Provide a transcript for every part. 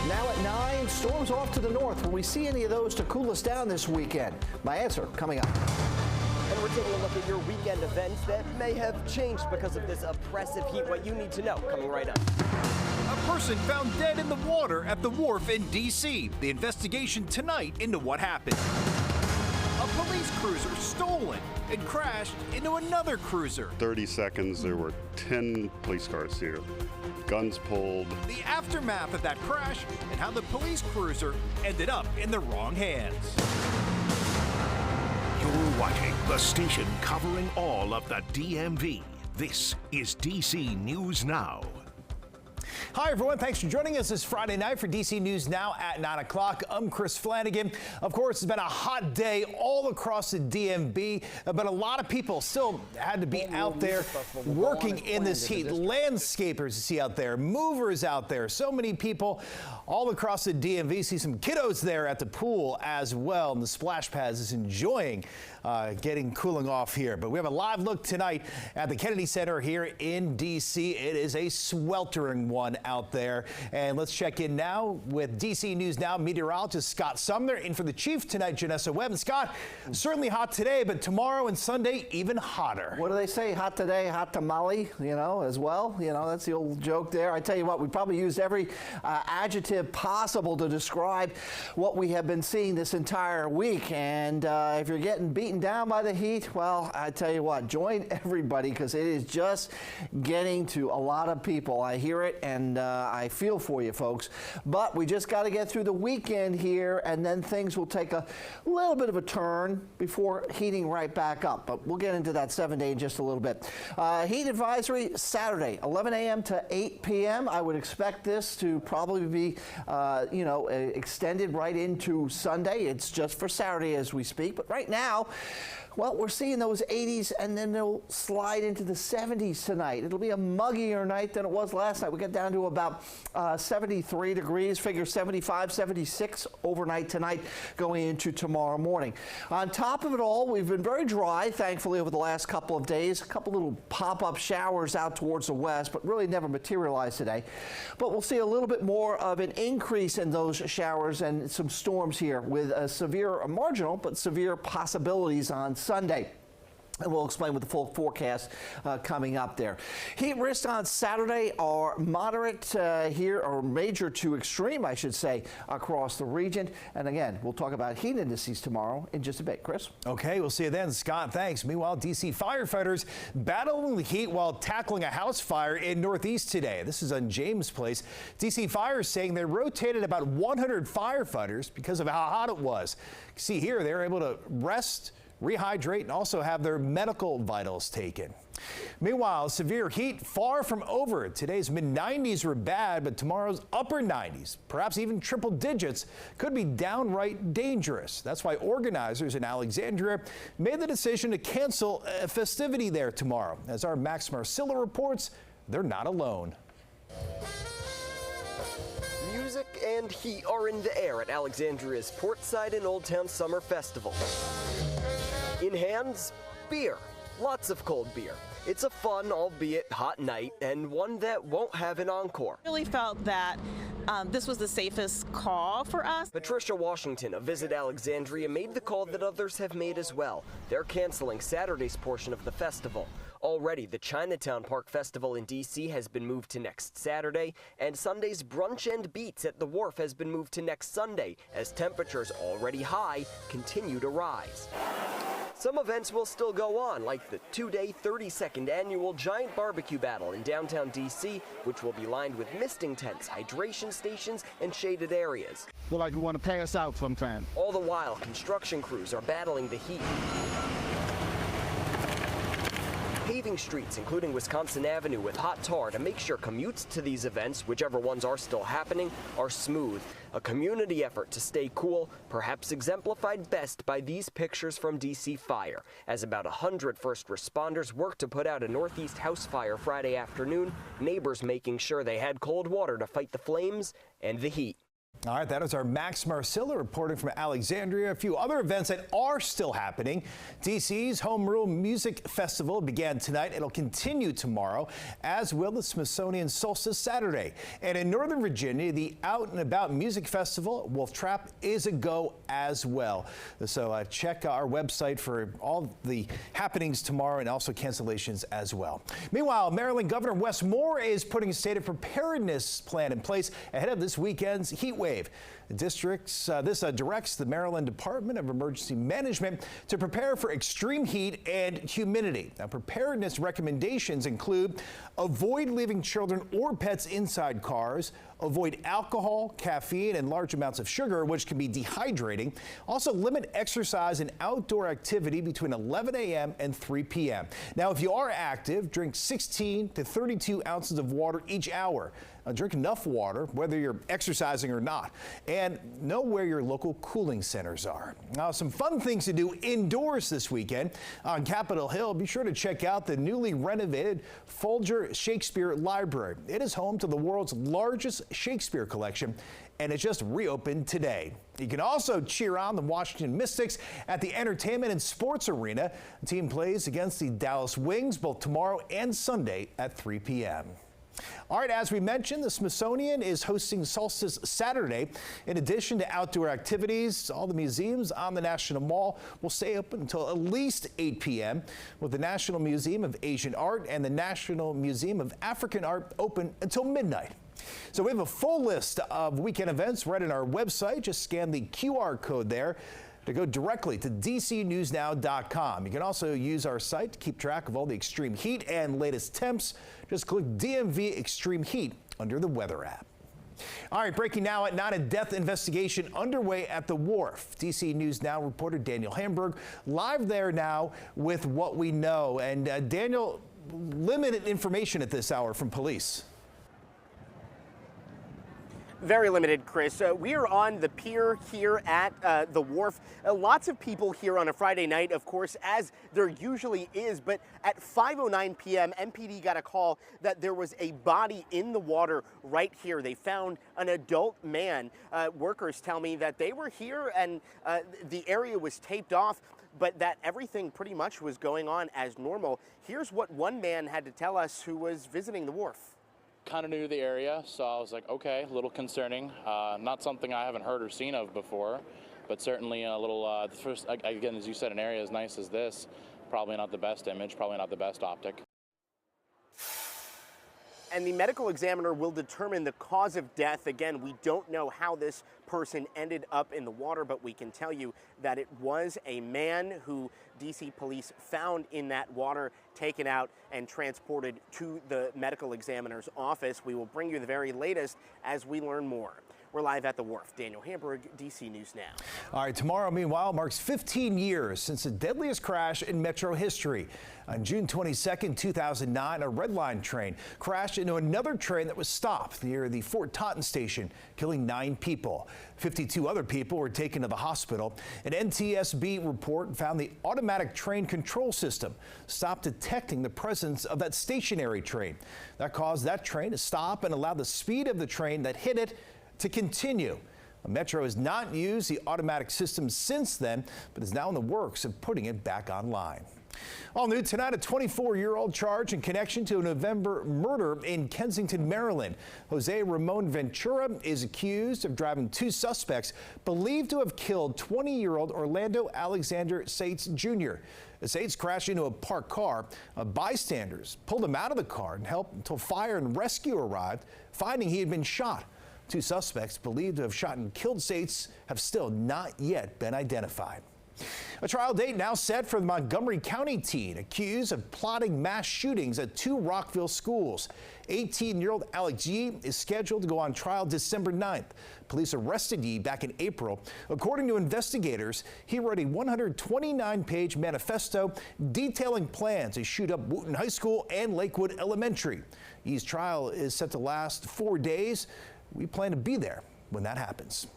Now at 9, storms off to the north. Will we see any of those to cool us down this weekend? My answer coming up. And we're taking a look at your weekend events that may have changed because of this oppressive heat. What you need to know coming right up. A person found dead in the water at the wharf in D.C. The investigation tonight into what happened. A police cruiser stolen and crashed into another cruiser. 30 seconds, there were 10 police cars here. Guns pulled. The aftermath of that crash and how the police cruiser ended up in the wrong hands. You're watching the station covering all of the DMV. This is DC News Now. Hi, everyone. Thanks for joining us this Friday night for DC News Now at 9 o'clock. I'm Chris Flanagan. Of course, it's been a hot day all across the DMV, but a lot of people still had to be out there working in this heat. Landscapers you see out there, movers out there, so many people all across the DMV. See some kiddos there at the pool as well, and the splash pads is enjoying cooling off here. But we have a live look tonight at the Kennedy Center here in D.C. It is a sweltering one out there. And let's check in now with DC News Now meteorologist Scott Sumner in for the chief tonight, Janessa Webb. And Scott, certainly hot today, but tomorrow and Sunday even hotter. What do they say? Hot today, hot tamale, as well. That's the old joke there. I tell you what, we probably used every adjective possible to describe what we have been seeing this entire week. And if you're getting beaten down by the heat, well, I tell you what, join everybody, because it is just getting to a lot of people. I hear it, and I feel for you folks. But we just got to get through the weekend here, and then things will take a little bit of a turn before heating right back up. But we'll get into that 7-day in just a little bit. Heat advisory Saturday, 11 a.m. to 8 p.m. I would expect this to probably be, extended right into Sunday. It's just for Saturday as we speak. But right now, well, we're seeing those 80s, and then they'll slide into the 70s tonight. It'll be a muggier night than it was last night. We got down to about 73 degrees, figure 75, 76 overnight tonight going into tomorrow morning. On top of it all, we've been very dry, thankfully, over the last couple of days. A couple little pop-up showers out towards the west, but really never materialized today. But we'll see a little bit more of an increase in those showers and some storms here with a severe, marginal, but severe possibilities on Sunday. And we'll explain with the full forecast coming up there. Heat risks on Saturday are moderate here, or major to extreme, I should say, across the region. And again, we'll talk about heat indices tomorrow in just a bit. Chris? Okay, we'll see you then, Scott. Thanks. Meanwhile, D.C. firefighters battling the heat while tackling a house fire in Northeast today. This is on James Place. D.C. Fire is saying they rotated about 100 firefighters because of how hot it was. See here, they're able to rest, rehydrate, and also have their medical vitals taken. Meanwhile, severe heat far from over. Today's mid-90s were bad, but tomorrow's upper 90s, perhaps even triple digits, could be downright dangerous. That's why organizers in Alexandria made the decision to cancel a festivity there tomorrow. As our Max Marcilla reports, they're not alone. Music and heat are in the air at Alexandria's Portside and Old Town Summer Festival. In hands, beer. Lots of cold beer. It's a fun, albeit hot night, and one that won't have an encore. I really felt that this was the safest call for us. Patricia Washington of Visit Alexandria made the call that others have made as well. They're canceling Saturday's portion of the festival. Already, the Chinatown Park Festival in D.C. has been moved to next Saturday, and Sunday's Brunch and Beats at the Wharf has been moved to next Sunday, as temperatures already high continue to rise. Some events will still go on, like the 2-day, 30-second annual Giant Barbecue Battle in downtown D.C., which will be lined with misting tents, hydration stations, and shaded areas. Feel like we want to pass out sometime. All the while, construction crews are battling the heat. Paving streets, including Wisconsin Avenue, with hot tar to make sure commutes to these events, whichever ones are still happening, are smooth. A community effort to stay cool, perhaps exemplified best by these pictures from D.C. Fire, as about 100 first responders worked to put out a Northeast house fire Friday afternoon, neighbors making sure they had cold water to fight the flames and the heat. All right, that is our Max Marcilla reporting from Alexandria. A few other events that are still happening. DC's Home Rule Music Festival began tonight. It'll continue tomorrow, as will the Smithsonian Solstice Saturday. And in Northern Virginia, the Out and About Music Festival, Wolf Trap, is a go as well. So check our website for all the happenings tomorrow and also cancellations as well. Meanwhile, Maryland Governor Wes Moore is putting a state of preparedness plan in place ahead of this weekend's heat wave. This directs the Maryland Department of Emergency Management to prepare for extreme heat and humidity. Now, preparedness recommendations include avoid leaving children or pets inside cars, avoid alcohol, caffeine, and large amounts of sugar, which can be dehydrating. Also, limit exercise and outdoor activity between 11 a.m. and 3 p.m. Now, if you are active, drink 16 to 32 ounces of water each hour. Drink enough water, whether you're exercising or not, and know where your local cooling centers are. Now, some fun things to do indoors this weekend. On Capitol Hill, be sure to check out the newly renovated Folger Shakespeare Library. It is home to the world's largest Shakespeare collection, and it just reopened today. You can also cheer on the Washington Mystics at the Entertainment and Sports Arena. The team plays against the Dallas Wings both tomorrow and Sunday at 3 p.m. All right, as we mentioned, the Smithsonian is hosting Solstice Saturday. In addition to outdoor activities, all the museums on the National Mall will stay open until at least 8 p.m., with the National Museum of Asian Art and the National Museum of African Art open until midnight. So we have a full list of weekend events right on our website. Just scan the QR code there to go directly to dcnewsnow.com. You can also use our site to keep track of all the extreme heat and latest temps. Just click DMV Extreme Heat under the Weather app. All right, breaking now at 9, a death investigation underway at the wharf. DC News Now reporter Daniel Hamburg live there now with what we know. And Daniel, limited information at this hour from police. Very limited, Chris. We are on the pier here at the wharf. Lots of people here on a Friday night, of course, as there usually is. But at 5:09 p.m., MPD got a call that there was a body in the water right here. They found an adult man. Workers tell me that they were here and the area was taped off, but that everything pretty much was going on as normal. Here's what one man had to tell us who was visiting the wharf. Kind of new to the area, so I was like, okay, a little concerning. Not something I haven't heard or seen of before, but certainly a little, first, again, as you said, an area as nice as this, probably not the best image, probably not the best optic. And the medical examiner will determine the cause of death. Again, we don't know how this person ended up in the water, but we can tell you that it was a man who DC police found in that water, taken out and transported to the medical examiner's office. We will bring you the very latest as we learn more. We're live at the wharf. Daniel Hamburg, DC News Now. All right, tomorrow, meanwhile, marks 15 years since the deadliest crash in metro history. On June 22nd, 2009, a Red Line train crashed into another train that was stopped near the Fort Totten station, killing 9 people. 52 other people were taken to the hospital. An NTSB report found the automatic train control system stopped detecting the presence of that stationary train. That caused that train to stop and allowed the speed of the train that hit it to continue. Metro has not used the automatic system since then, but is now in the works of putting it back online. All new tonight, a 24-year-old charged in connection to a November murder in Kensington, Maryland. Jose Ramon Ventura is accused of driving 2 suspects believed to have killed 20-year-old Orlando Alexander Sates Jr. Sates crashed into a parked car. Bystanders pulled him out of the car and helped until fire and rescue arrived, finding he had been shot. 2 suspects believed to have shot and killed Sates have still not yet been identified. A trial date now set for the Montgomery County teen accused of plotting mass shootings at 2 Rockville schools. 18-year-old Alex Yee is scheduled to go on trial December 9th. Police arrested Yee back in April. According to investigators, he wrote a 129-page manifesto detailing plans to shoot up Wooten High School and Lakewood Elementary. Yee's trial is set to last 4 days. We plan to be there when that happens.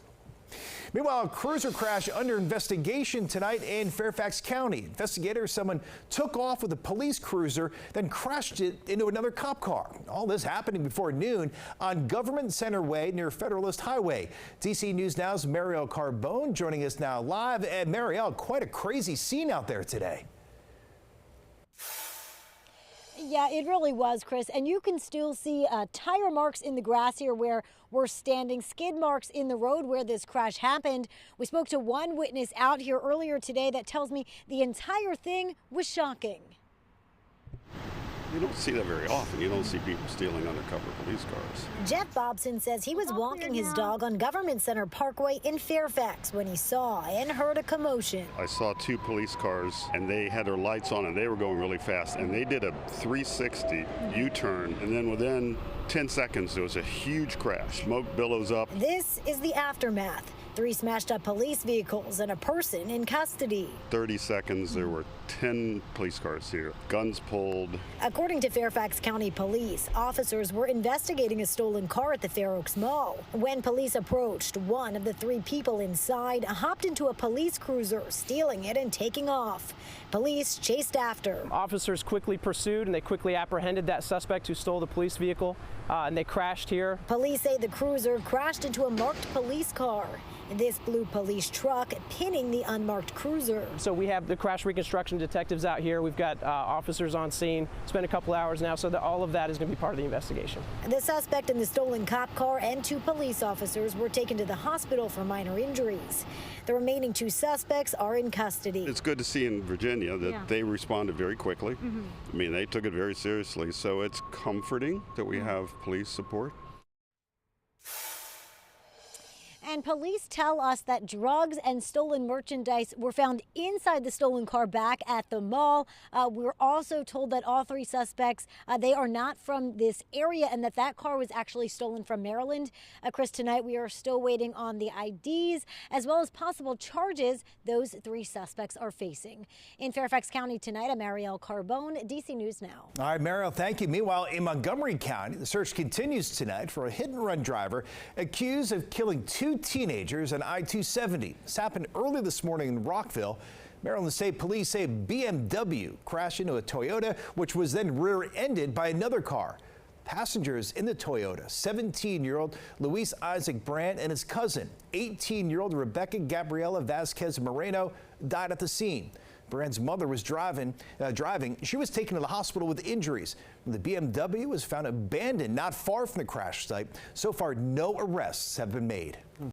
Meanwhile, a cruiser crash under investigation tonight in Fairfax County. Investigators, someone took off with a police cruiser, then crashed it into another cop car. All this happening before noon on Government Center Way near Federalist Highway. DC News Now's Marielle Carbone joining us now live. And Marielle, quite a crazy scene out there today. Yeah, it really was, Chris. And you can still see tire marks in the grass here where we're standing, skid marks in the road where this crash happened. We spoke to one witness out here earlier today that tells me the entire thing was shocking. You don't see that very often. You don't see people stealing undercover police cars. Jeff Bobson says he was walking his dog on Government Center Parkway in Fairfax when he saw and heard a commotion. I saw two police cars, and they had their lights on, and they were going really fast, and they did a 360 U-turn, and then within 10 seconds, there was a huge crash. Smoke billows up. This is the aftermath. 3 smashed up police vehicles and a person in custody. 30 seconds, there were 10 police cars here, guns pulled. According to Fairfax County Police, officers were investigating a stolen car at the Fair Oaks Mall. When police approached, one of the 3 people inside hopped into a police cruiser, stealing it and taking off. Police chased after. Officers quickly pursued and they quickly apprehended that suspect who stole the police vehicle, and they crashed here. Police say the cruiser crashed into a marked police car. This blue police truck pinning the unmarked cruiser. So we have the crash reconstruction detectives out here. We've got officers on scene. It's been a couple hours now, so all of that is going to be part of the investigation. The suspect in the stolen cop car and 2 police officers were taken to the hospital for minor injuries. The remaining 2 suspects are in custody. It's good to see in Virginia that they responded very quickly. I mean, they took it very seriously, so it's comforting that we have police support. And police tell us that drugs and stolen merchandise were found inside the stolen car back at the mall. We're also told that all 3 suspects, they are not from this area and that car was actually stolen from Maryland. Chris, tonight we are still waiting on the IDs as well as possible charges those 3 suspects are facing. In Fairfax County tonight, I'm Marielle Carbone, DC News Now. All right, Marielle, thank you. Meanwhile, in Montgomery County, the search continues tonight for a hit-and-run driver accused of killing 2 teenagers on I-270. This happened early this morning in Rockville. Maryland State Police say BMW crashed into a Toyota, which was then rear-ended by another car. Passengers in the Toyota, 17-year-old Luis Isaac Brandt and his cousin, 18-year-old Rebecca Gabriela Vasquez Moreno, died at the scene. Brandt's mother was driving. She was taken to the hospital with injuries. The BMW was found abandoned not far from the crash site. So far, no arrests have been made.